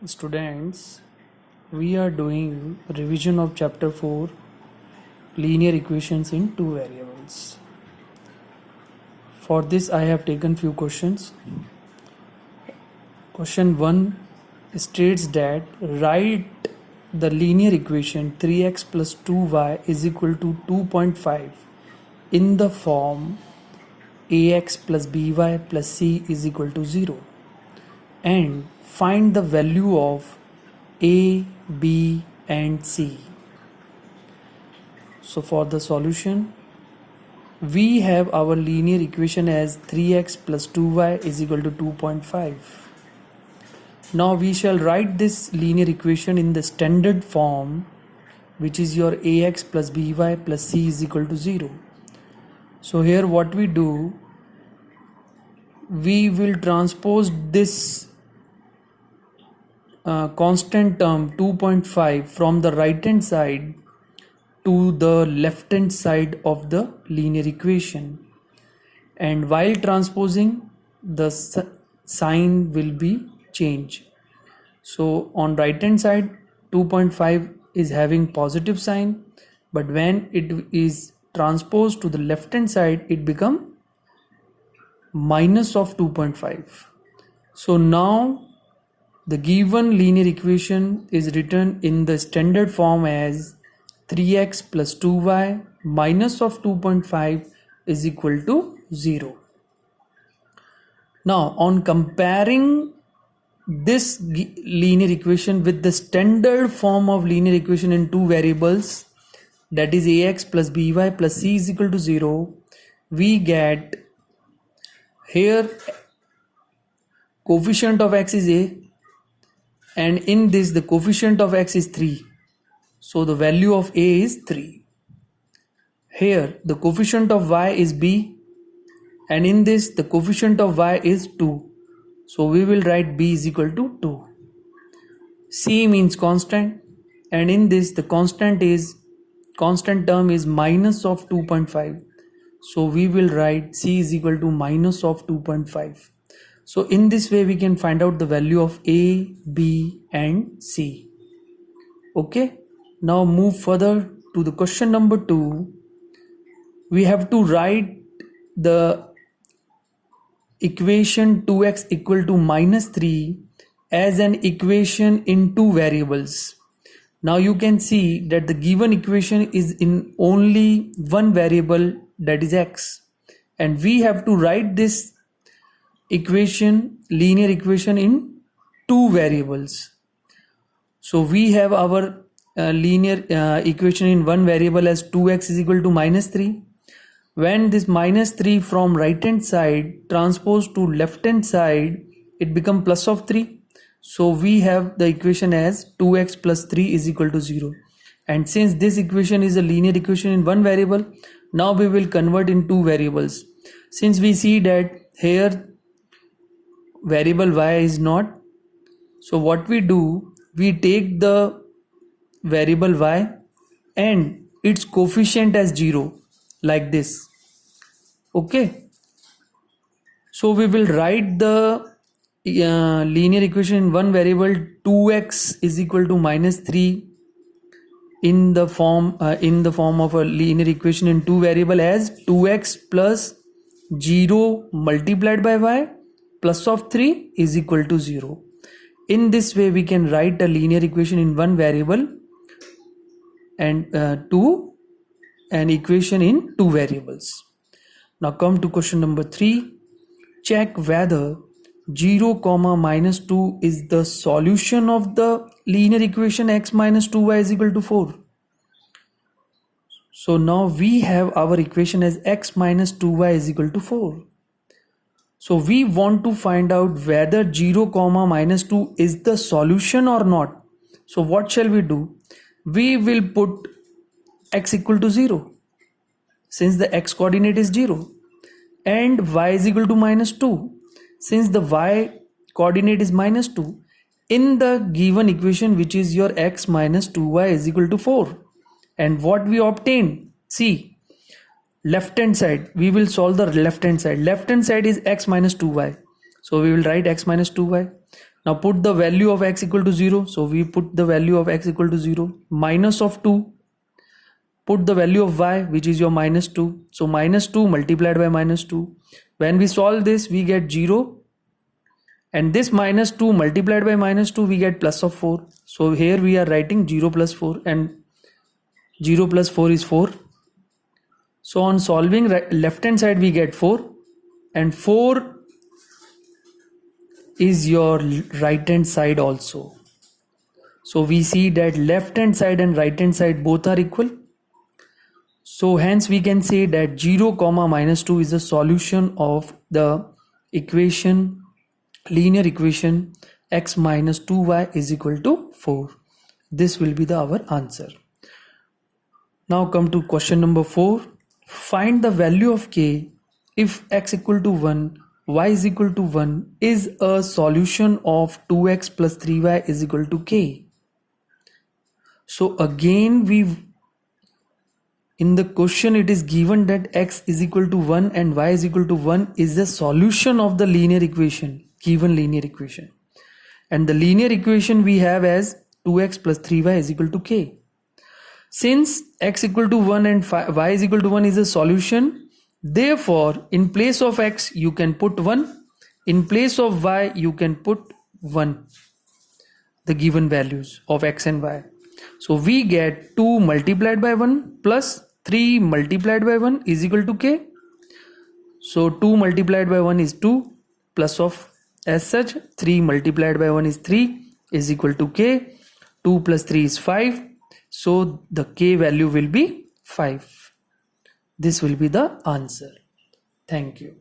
Students, we are doing revision of chapter 4 linear equations in two variables. For this I have taken few questions. Question 1 states that write the linear equation 3x plus 2y is equal to 2.5 in the form ax plus by plus c is equal to 0 and find the value of a, b and c. So for the solution, we have our linear equation as 3x plus 2y is equal to 2.5. Now we shall write this linear equation in the standard form, which is your ax plus by plus c is equal to 0. So here what we do, we will transpose this constant term 2.5 from the right hand side to the left hand side of the linear equation, and while transposing the sign will be changed. So on right hand side 2.5 is having positive sign, but when it is transposed to the left hand side it become minus of 2.5. So now the given linear equation is written in the standard form as 3x plus 2y minus of 2.5 is equal to 0. Now on comparing this linear equation with the standard form of linear equation in two variables, that is ax plus by plus c is equal to 0, we get here coefficient of x is a, and in this the coefficient of x is 3, so the value of a is 3. Here the coefficient of y is b, and in this the coefficient of y is 2, so we will write b is equal to 2. C means constant, and in this the constant term is minus of 2.5, so we will write c is equal to minus of 2.5. So in this way we can find out the value of a, b and c. Okay, now move further to the question number 2. We have to write the equation 2x equal to minus 3 as an equation in two variables. Now you can see that the given equation is in only one variable, that is x, and we have to write this linear equation in two variables. So we have our linear equation in one variable as 2x is equal to minus 3. When this minus 3 from right hand side transposed to left hand side, it become plus of 3. So we have the equation as 2x plus 3 is equal to 0. And since this equation is a linear equation in one variable, now we will convert in two variables. Since we see that here variable y is not, so what we do, we take the variable y and its coefficient as 0, like this. Okay, so we will write the linear equation in one variable 2x is equal to minus 3 in the form of a linear equation in two variable as 2x plus 0 multiplied by y plus of 3 is equal to 0. In this way we can write a linear equation in one variable and to an equation in two variables. Now come to question number 3. Check whether 0 comma minus 2 is the solution of the linear equation x minus 2y is equal to 4. So now we have our equation as x minus 2y is equal to 4. So we want to find out whether 0 comma minus 2 is the solution or not. So what shall we do? We will put x equal to 0, since the x coordinate is 0, and y is equal to minus 2, since the y coordinate is minus 2, in the given equation, which is your x minus 2y is equal to 4. And what we obtain, see, left hand side, we will solve the left hand side. Left hand side is x minus 2y, so we will write x minus 2y. Now put the value of x equal to 0. So we put the value of x equal to 0. Minus of 2. Put the value of y, which is your minus 2. So minus 2 multiplied by minus 2. When we solve this, we get 0. And this minus 2 multiplied by minus 2, we get plus of 4. So here we are writing 0 plus 4, and 0 plus 4 is 4. So on solving left hand side, we get 4, and 4 is your right hand side also. So we see that left hand side and right hand side both are equal. So hence we can say that 0 comma minus 2 is the solution of the equation, linear equation x minus 2y is equal to 4. This will be our answer. Now come to question number 4. Find the value of k if x equal to 1, y is equal to 1 is a solution of 2x plus 3y is equal to k. So again in the question it is given that x is equal to 1 and y is equal to 1 is the solution of the linear equation, given linear equation. And the linear equation we have as 2x plus 3y is equal to k. Since x equal to 1 and y is equal to 1 is a solution, therefore in place of x you can put 1, in place of y you can put 1, the given values of x and y. So we get 2 multiplied by 1 plus 3 multiplied by 1 is equal to k. So 2 multiplied by 1 is 2, plus of, as such 3 multiplied by 1 is 3 is equal to k. 2 plus 3 is 5. So the k value will be 5. This will be the answer. Thank you.